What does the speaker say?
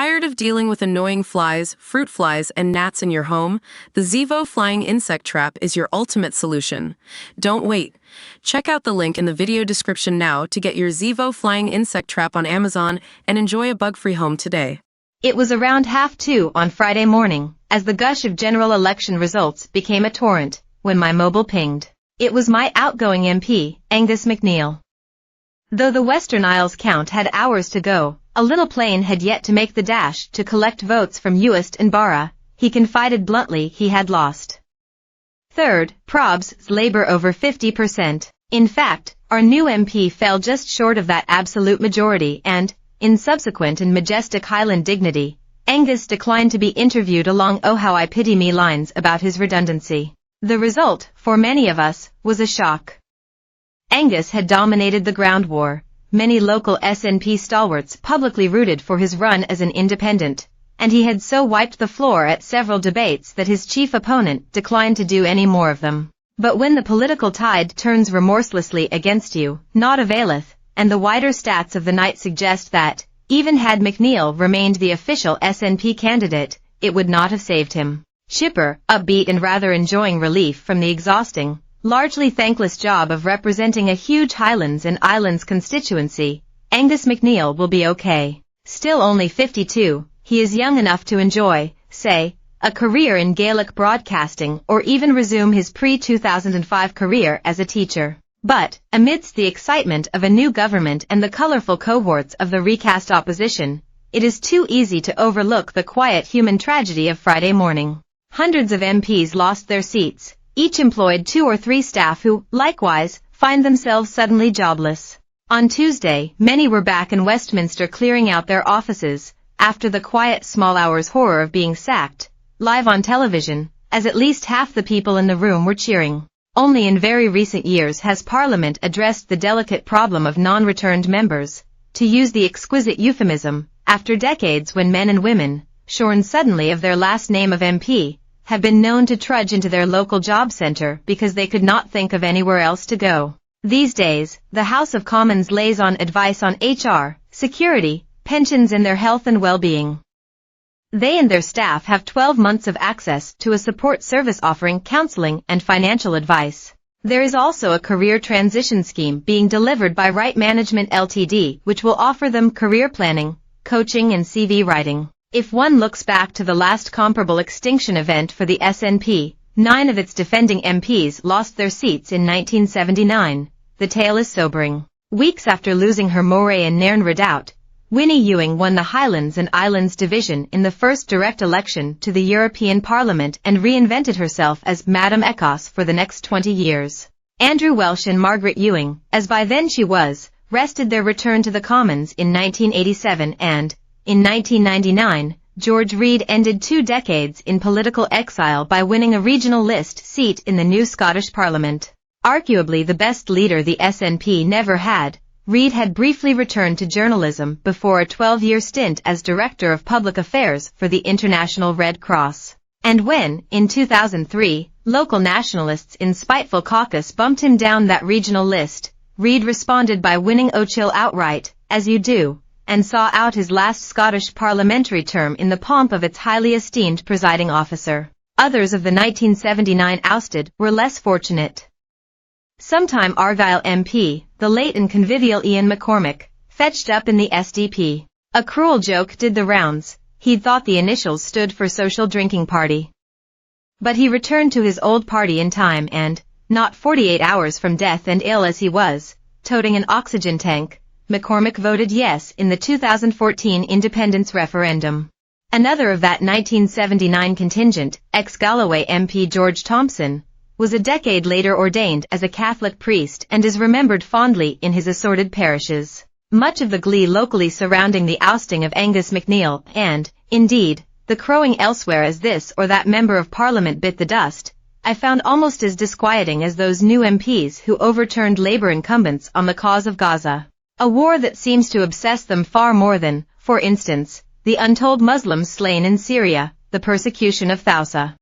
Tired of dealing with annoying flies, fruit flies, and gnats in your home? The Zevo Flying Insect Trap is your ultimate solution. Don't wait. Check out the link in the video description now to get your Zevo Flying Insect Trap on Amazon and enjoy a bug-free home today. It was around 2:30 on Friday morning, as the gush of general election results became a torrent, when my mobile pinged. It was my outgoing MP, Angus MacNeil. Though the Western Isles count had hours to go, a little plane had yet to make the dash to collect votes from Uist and Barra. He confided bluntly he had lost. Third, Prob's Labour over 50%. In fact, our new MP fell just short of that absolute majority and, in subsequent and majestic Highland dignity, Angus declined to be interviewed along "Oh how I pity me" lines about his redundancy. The result, for many of us, was a shock. Angus had dominated the ground war. Many local SNP stalwarts publicly rooted for his run as an independent, and he had so wiped the floor at several debates that his chief opponent declined to do any more of them. But when the political tide turns remorselessly against you, naught availeth, and the wider stats of the night suggest that, even had MacNeil remained the official SNP candidate, it would not have saved him. Chipper, upbeat and rather enjoying relief from the exhausting, largely thankless job of representing a huge Highlands and Islands constituency, Angus MacNeil will be okay. Still only 52, he is young enough to enjoy, say, a career in Gaelic broadcasting or even resume his pre-2005 career as a teacher. But, amidst the excitement of a new government and the colourful cohorts of the recast opposition, it is too easy to overlook the quiet human tragedy of Friday morning. Hundreds of MPs lost their seats. Each employed 2 or 3 staff who, likewise, find themselves suddenly jobless. On Tuesday, many were back in Westminster clearing out their offices, after the quiet small hours horror of being sacked, live on television, as at least half the people in the room were cheering. Only in very recent years has Parliament addressed the delicate problem of non-returned members, to use the exquisite euphemism, after decades when men and women, shorn suddenly of their last name of MP, have been known to trudge into their local job centre because they could not think of anywhere else to go. These days, the House of Commons lays on advice on HR, security, pensions and their health and well-being. They and their staff have 12 months of access to a support service offering counselling and financial advice. There is also a career transition scheme being delivered by Right Management Ltd, which will offer them career planning, coaching and CV writing. If one looks back to the last comparable extinction event for the SNP, 9 of its defending MPs lost their seats in 1979. The tale is sobering. Weeks after losing her Moray and Nairn redoubt, Winnie Ewing won the Highlands and Islands division in the first direct election to the European Parliament and reinvented herself as Madame Ecos for the next 20 years. Andrew Welsh and Margaret Ewing, as by then she was, wrested their return to the Commons in 1987 and, in 1999, George Reid ended 2 decades in political exile by winning a regional list seat in the new Scottish Parliament. Arguably the best leader the SNP never had, Reid had briefly returned to journalism before a 12-year stint as Director of Public Affairs for the International Red Cross. And when, in 2003, local nationalists in spiteful caucus bumped him down that regional list, Reid responded by winning Ochil outright, as you do, and saw out his last Scottish parliamentary term in the pomp of its highly esteemed presiding officer. Others of the 1979 ousted were less fortunate. Sometime Argyll MP, the late and convivial Ian McCormick, fetched up in the SDP. A cruel joke did the rounds. He'd thought the initials stood for Social Drinking Party. But he returned to his old party in time and, not 48 hours from death and ill as he was, toting an oxygen tank, McCormick voted yes in the 2014 independence referendum. Another of that 1979 contingent, ex-Galloway MP George Thompson, was a decade later ordained as a Catholic priest and is remembered fondly in his assorted parishes. Much of the glee locally surrounding the ousting of Angus MacNeil and, indeed, the crowing elsewhere as this or that Member of Parliament bit the dust, I found almost as disquieting as those new MPs who overturned Labour incumbents on the cause of Gaza. A war that seems to obsess them far more than, for instance, the untold Muslims slain in Syria, the persecution of Fausa.